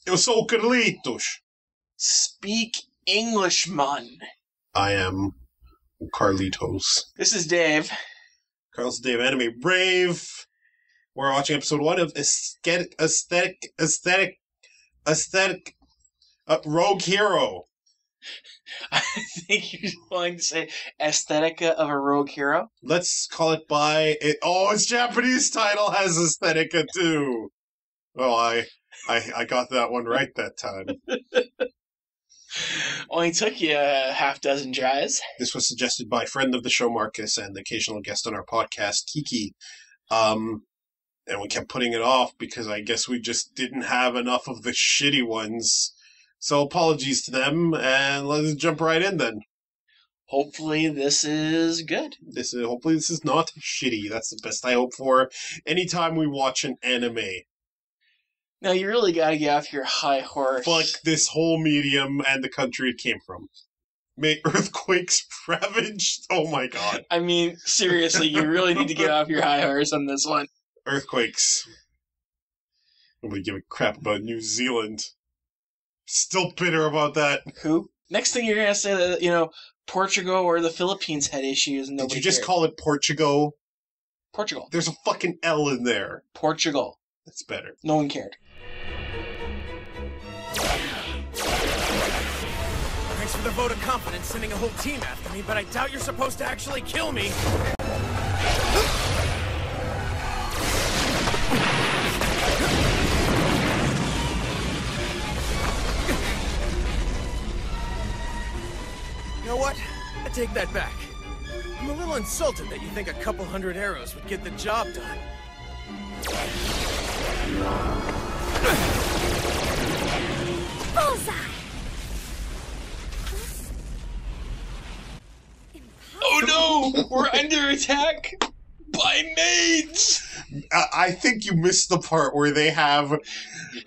Eu sou Carlitos. Speak English, man. I am Carlitos. This is Dave. Carlos Dave Anime Rave. We're watching episode 1 of Aesthetic Rogue Hero. I think you're going to say Aesthetica of a Rogue Hero. Let's call it by it. Oh, its Japanese title has Aesthetica too. Oh, I got that one right that time. Only took you a half dozen tries. This was suggested by friend of the show Marcus and the occasional guest on our podcast Kiki. And we kept putting it off because I guess we just didn't have enough of the shitty ones. So apologies to them, and let's jump right in then. Hopefully this is good. Hopefully this is not shitty. That's the best I hope for anytime we watch an anime. Now you really gotta get off your high horse. Fuck this whole medium and the country it came from. May earthquakes ravaged? Oh my god. I mean, seriously, you really need to get off your high horse on this one. Earthquakes. Nobody give a crap about New Zealand. Still bitter about that. Who? Next thing you're gonna say that, Portugal or the Philippines had issues and nobody Did you just cared. call it Portugal? Portugal. There's a fucking L in there. Portugal. That's better. No one cared. Thanks for the vote of confidence sending a whole team after me, but I doubt you're supposed to actually kill me. You know what? I take that back. I'm a little insulted that you think a couple hundred arrows would get the job done. Bullseye! Oh no! We're under attack by maids! I think you missed the part where they have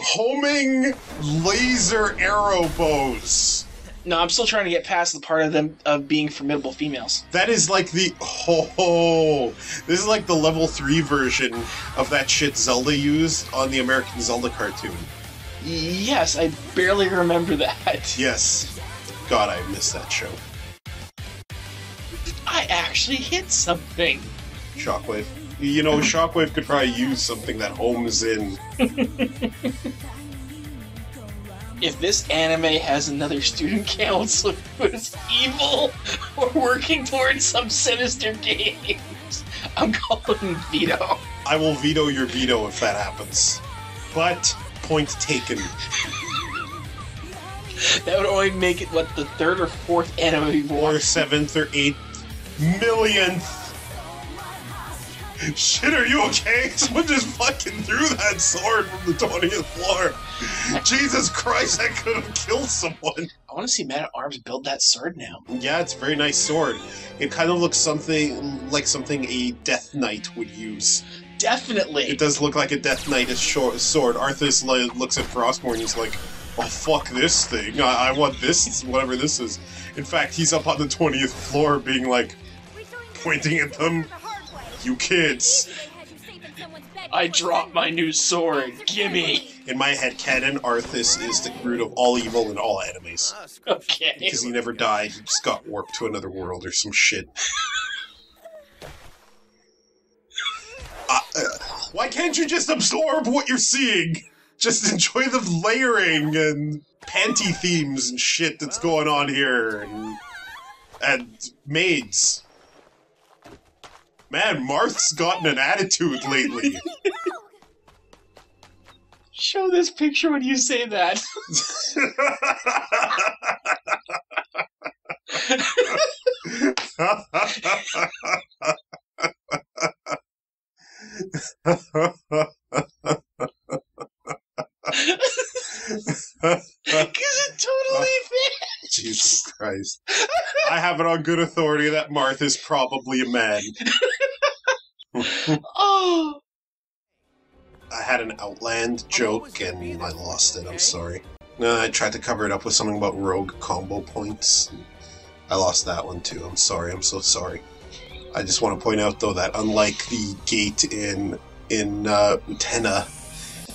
homing laser arrow bows. No, I'm still trying to get past the part of them of being formidable females. That is like this is like the level 3 version of that shit Zelda used on the American Zelda cartoon. Yes, I barely remember that. Yes. God, I missed that show. I actually hit something. Shockwave. Shockwave could probably use something that homes in. If this anime has another student council who's evil or working towards some sinister games, I'm calling veto. I will veto your veto if that happens. But, point taken. That would only make it, the third or fourth anime we've Or watched. 7th or 8th millionth. Shit, are you okay? Someone just fucking threw that sword from the 20th floor. Jesus Christ, that could have killed someone. I want to see Man-at-Arms build that sword now. Yeah, it's a very nice sword. It kind of looks like something a Death Knight would use. Definitely. It does look like a Death Knight's sword. Arthas looks at Frostmourne and he's like, oh, fuck this thing. I want this, whatever this is. In fact, he's up on the 20th floor being like, pointing at them. You kids. I dropped my new sword. Gimme. In my head canon, Arthas is the root of all evil in all animes. Okay. Because he never died, he just got warped to another world or some shit. Why can't you just absorb what you're seeing? Just enjoy the layering and panty themes and shit that's going on here. And maids. Man, Marth's gotten an attitude lately. Show this picture when you say that. Because it totally fits. Jesus Christ. I have it on good authority that Martha's probably a man. Oh. I had an Outland joke and I lost it, I'm sorry. I tried to cover it up with something about rogue combo points. I lost that one too, I'm sorry, I'm so sorry. I just want to point out though that unlike the gate in Utena,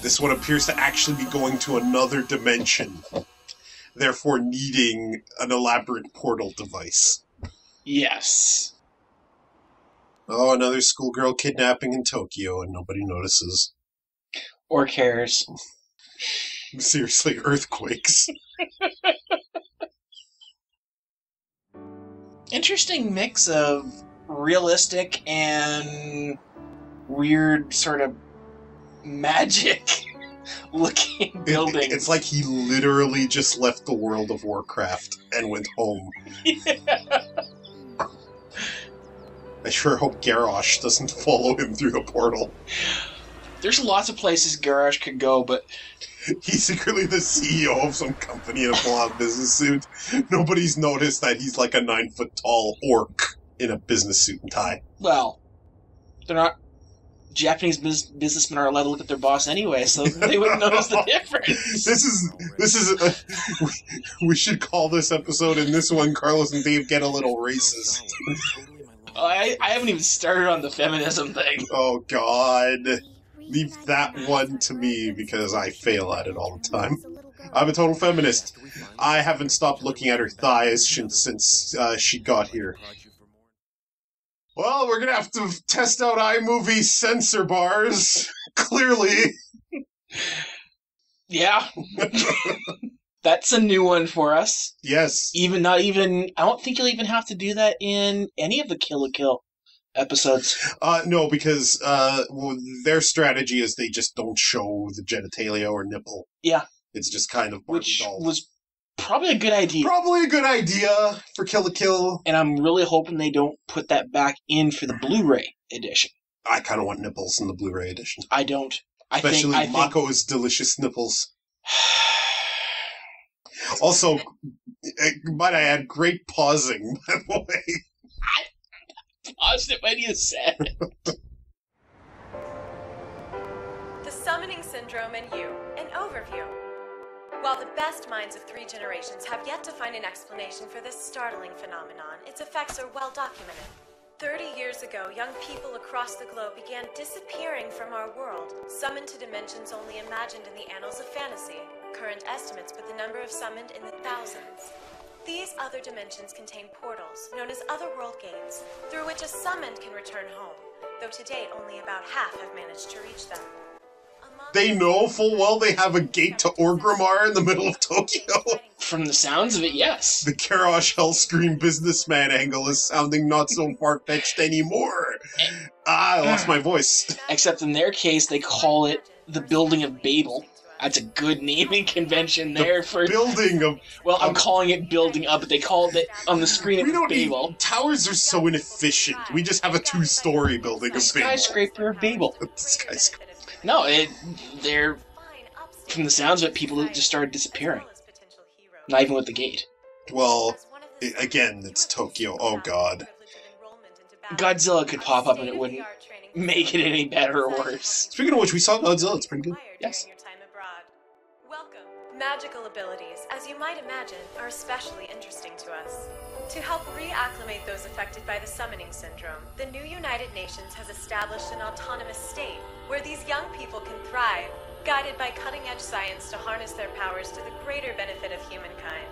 This one appears to actually be going to another dimension, therefore needing an elaborate portal device. Yes. Oh, another schoolgirl kidnapping in Tokyo, and nobody notices. Or cares. Seriously, earthquakes. Interesting mix of realistic and weird sort of magic looking buildings. It's like he literally just left the world of Warcraft and went home. Yeah. I sure hope Garrosh doesn't follow him through the portal. There's lots of places Garrosh could go, but... He's secretly the CEO of some company in a blonde business suit. Nobody's noticed that he's like a 9-foot-tall orc in a business suit and tie. Well, they're not... Japanese businessmen are allowed to look at their boss anyway, so they wouldn't notice the difference. We should call this episode, in this one, Carlos and Dave get a little racist. I haven't even started on the feminism thing. Oh, God. Leave that one to me, because I fail at it all the time. I'm a total feminist. I haven't stopped looking at her thighs since she got here. Well, we're gonna have to test out iMovie censor bars. Clearly. Yeah. That's a new one for us. Yes. I don't think you'll even have to do that in any of the Kill la Kill episodes. No, because their strategy is they just don't show the genitalia or nipple. Yeah. It's just kind of Barbie Which dolls. was probably a good idea. Probably a good idea for Kill la Kill. And I'm really hoping they don't put that back in for the Blu-ray edition. I kind of want nipples in the Blu-ray edition. I don't. Especially Mako's delicious nipples. Also, might I add, great pausing, by the way. I paused it when you said it. The Summoning Syndrome and You, an overview. While the best minds of 3 generations have yet to find an explanation for this startling phenomenon, its effects are well documented. 30 years ago, young people across the globe began disappearing from our world, summoned to dimensions only imagined in the annals of fantasy. Current estimates put the number of summoned in the thousands. These other dimensions contain portals, known as otherworld gates, through which a summoned can return home, though to date only about half have managed to reach them. They know full well they have a gate to Orgrimmar in the middle of Tokyo. From the sounds of it, yes. The Garrosh Hellscream businessman angle is sounding not so far-fetched anymore. I lost my voice. Except in their case, they call it the Building of Babel. That's a good naming convention there for... Building of... Well, I'm calling it Building Up, but they called it on the screen of Babel. Towers are so inefficient. We just have a 2-story building of Babel. Skyscraper of Babel. Skyscraper. No, they're... From the sounds of it, people just started disappearing. Not even with the gate. Well, again, it's Tokyo. Oh, God. Godzilla could pop up and it wouldn't make it any better or worse. Speaking of which, we saw Godzilla. It's pretty good. Yes. Welcome. Magical abilities, as you might imagine, are especially interesting to us. To help reacclimate those affected by the Summoning Syndrome, the new United Nations has established an autonomous state where these young people can thrive, guided by cutting-edge science to harness their powers to the greater benefit of humankind.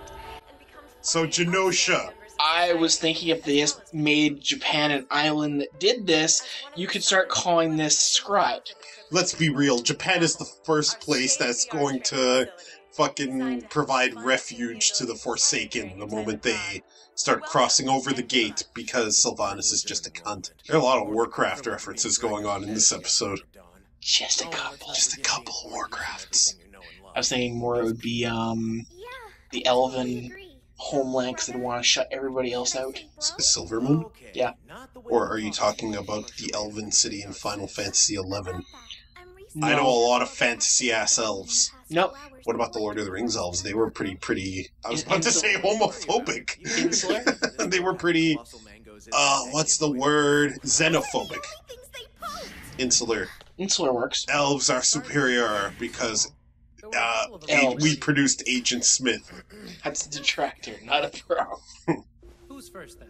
And become So, Genosha. I was thinking if they made Japan an island that did this, you could start calling this scribed. Let's be real. Japan is the first place that's going to fucking provide refuge to the Forsaken the moment they start crossing over the gate, because Sylvanas is just a cunt. There are a lot of Warcraft references going on in this episode. Just a couple. Just a couple of Warcrafts. I was thinking more it would be the Elven homeland that want to shut everybody else out. Silver Moon? Yeah. Or are you talking about the Elven city in Final Fantasy XI? No. I know a lot of fantasy-ass elves. Nope. What about the Lord of the Rings elves? They were pretty... I was about to say homophobic. Insular? They were pretty... what's the word? Xenophobic. Insular. Insular works. Elves are superior because Elves. we produced Agent Smith. That's a detractor, not a pro. Who's first then?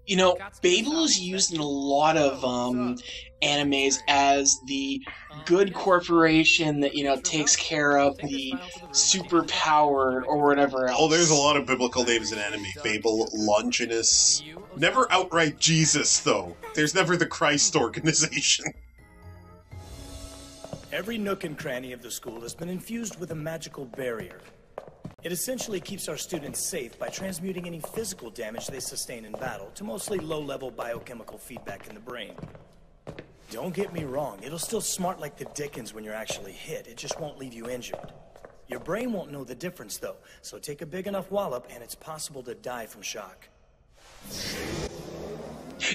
You know, Babel is used in a lot of animes as the good corporation that, you know, takes care of the superpowered or whatever else. Oh, there's a lot of biblical names in anime. Babel, Longinus. Never outright Jesus, though. There's never the Christ organization. Every nook and cranny of the school has been infused with a magical barrier. It essentially keeps our students safe by transmuting any physical damage they sustain in battle to mostly low-level biochemical feedback in the brain. Don't get me wrong, it'll still smart like the dickens when you're actually hit. It just won't leave you injured. Your brain won't know the difference, though, so take a big enough wallop and it's possible to die from shock.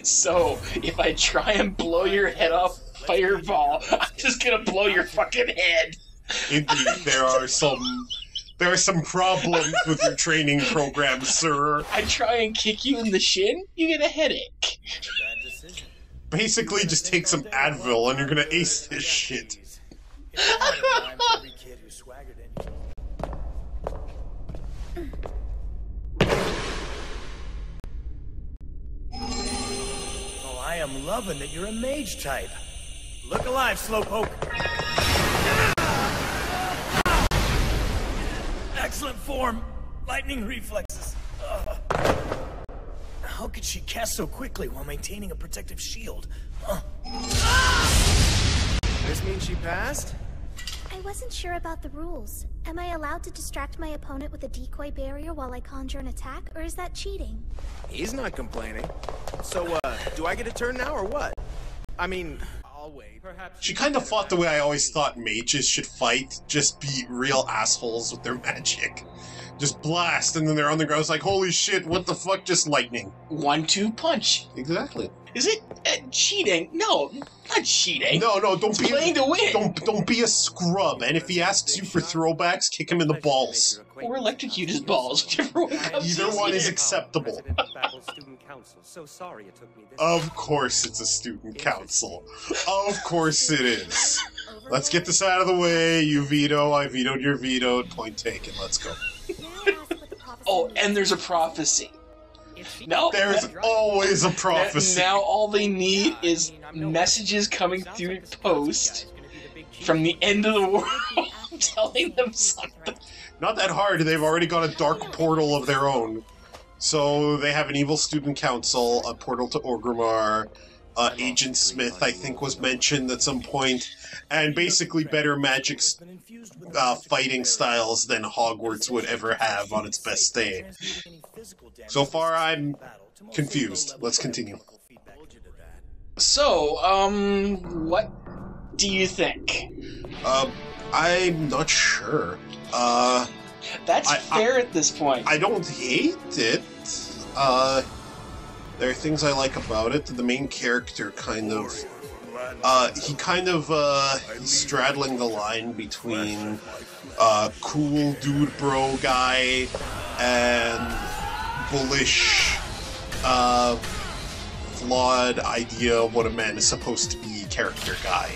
So, if I try and blow your head off fireball, I'm just gonna blow your fucking head. Indeed, there are some problems with your training program, sir. I try and kick you in the shin, you get a headache. Basically, just take some Advil and you're gonna ace this shit. Oh, I am loving that you're a mage type. Look alive, Slowpoke. Excellent form. Lightning reflexes. How could she cast so quickly while maintaining a protective shield? This means she passed? I wasn't sure about the rules. Am I allowed to distract my opponent with a decoy barrier while I conjure an attack, or is that cheating? He's not complaining. So, do I get a turn now or what? I mean, I'll wait. Perhaps She kind of fought the way I always thought mages should fight. Just be real assholes with their magic. Just blast, and then they're on the ground. It's like, holy shit, what the fuck? Just lightning. 1-2 punch. Exactly. Is it cheating? No, not cheating. No, don't It's be playing to win. Don't be a scrub. And if he asks you for throwbacks, kick him in the balls. Or electrocute his balls, whichever one comes Either one is easier. acceptable. Of course it's a student council. Of course it is. Let's get this out of the way. You veto, I vetoed your veto. Point taken. Let's go. Oh, and there's a prophecy. No, There's always a prophecy. Now all they need is messages coming through post from the end of the world telling them something. Not that hard. They've already got a dark portal of their own. So they have an evil student council, a portal to Orgrimmar, Agent Smith, I think, was mentioned at some point, and basically better magic fighting styles than Hogwarts would ever have on its best day. So far, I'm confused. Let's continue. So, what do you think? I'm not sure. That's fair at this point. I don't hate it. There are things I like about it. The main character kind of... he's straddling the line between cool dude bro guy and bullish, flawed idea of what a man is supposed to be character guy.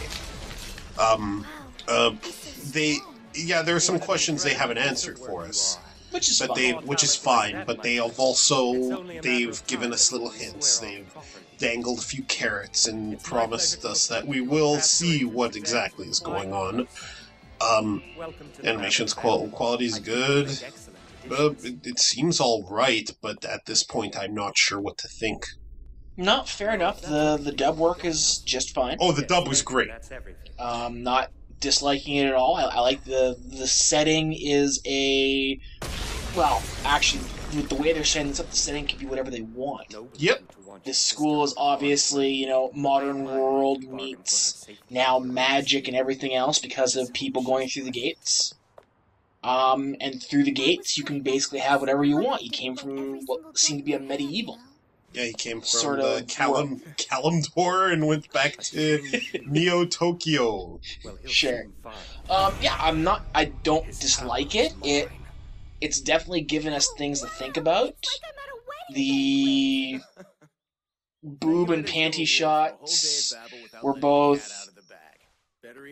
There are some questions they haven't answered for us. Which is fine, but they've given us little hints. They've dangled a few carrots and promised us that we will see what exactly is going on. Animation's quality is good. It seems alright, but at this point I'm not sure what to think. No, fair enough. The dub work is just fine. Oh, the dub was great. Not disliking it at all. I like the setting is a... Well, actually, with the way they're setting this up, the setting can be whatever they want. Yep. This school is obviously, modern world meets now magic and everything else because of people going through the gates. And through the gates, you can basically have whatever you want. You came from what seemed to be a medieval. Yeah, he came from Sort the of Kalimdor and went back to Neo-Tokyo. Sure. I don't dislike it. It's definitely given us things to think about. The boob and panty shots were both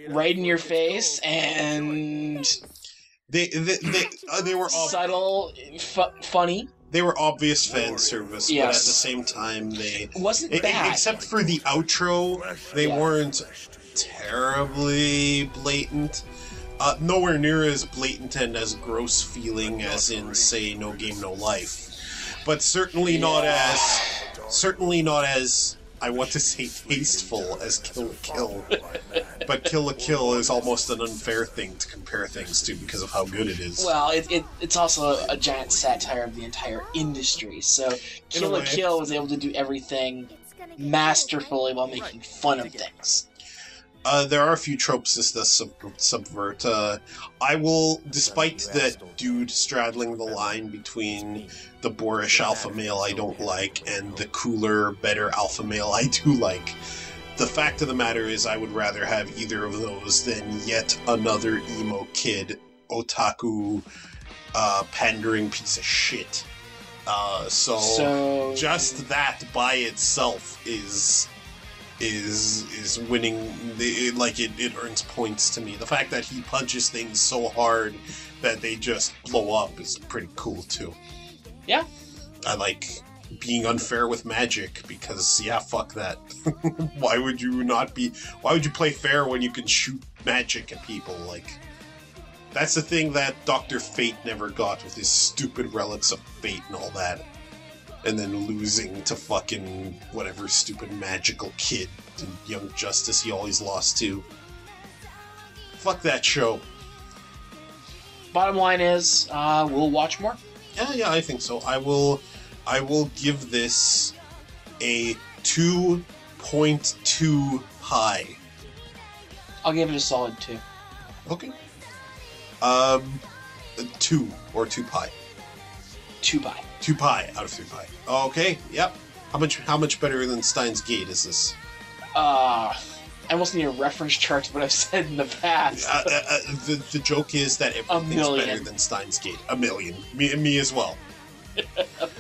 right in your face, and They were subtle, funny. They were obvious fan service, Yes. but at the same time, It wasn't bad. except for the outro, they weren't terribly blatant. Nowhere near as blatant and as gross feeling as in, say, No Game, No Life. But certainly not as, I want to say, tasteful as Kill la Kill. But Kill la Kill is almost an unfair thing to compare things to because of how good it is. Well, it's also a giant satire of the entire industry. So Kill la Kill was able to do everything masterfully while making fun of things. There are a few tropes this does subvert. I will, despite that dude straddling the line between the boorish alpha male I don't like and the cooler, better alpha male I do like, the fact of the matter is I would rather have either of those than yet another emo kid, otaku, pandering piece of shit. So just that by itself is winning. It earns points to me. The fact that he punches things so hard that they just blow up is pretty cool too. Yeah. I like being unfair with magic because fuck that. Why would you play fair when you can shoot magic at people? Like, that's the thing that Dr. Fate never got with his stupid relics of fate and all that. And then losing to fucking whatever stupid magical kid in Young Justice he always lost to. Fuck that show. Bottom line is, we'll watch more. Yeah, I think so. I will give this a 2.2 high. I'll give it a solid 2. Okay. 2 or 2 pi. 2 pi. 2 pi out of 3 pi. Okay, yep. How much better than Steins Gate is this? I almost need a reference chart to what I've said in the past. The joke is that everything's better than Steins Gate. A million. Me as well.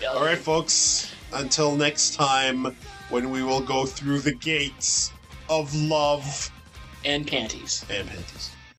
Alright, folks. Until next time, when we will go through the gates of love. And panties. And panties.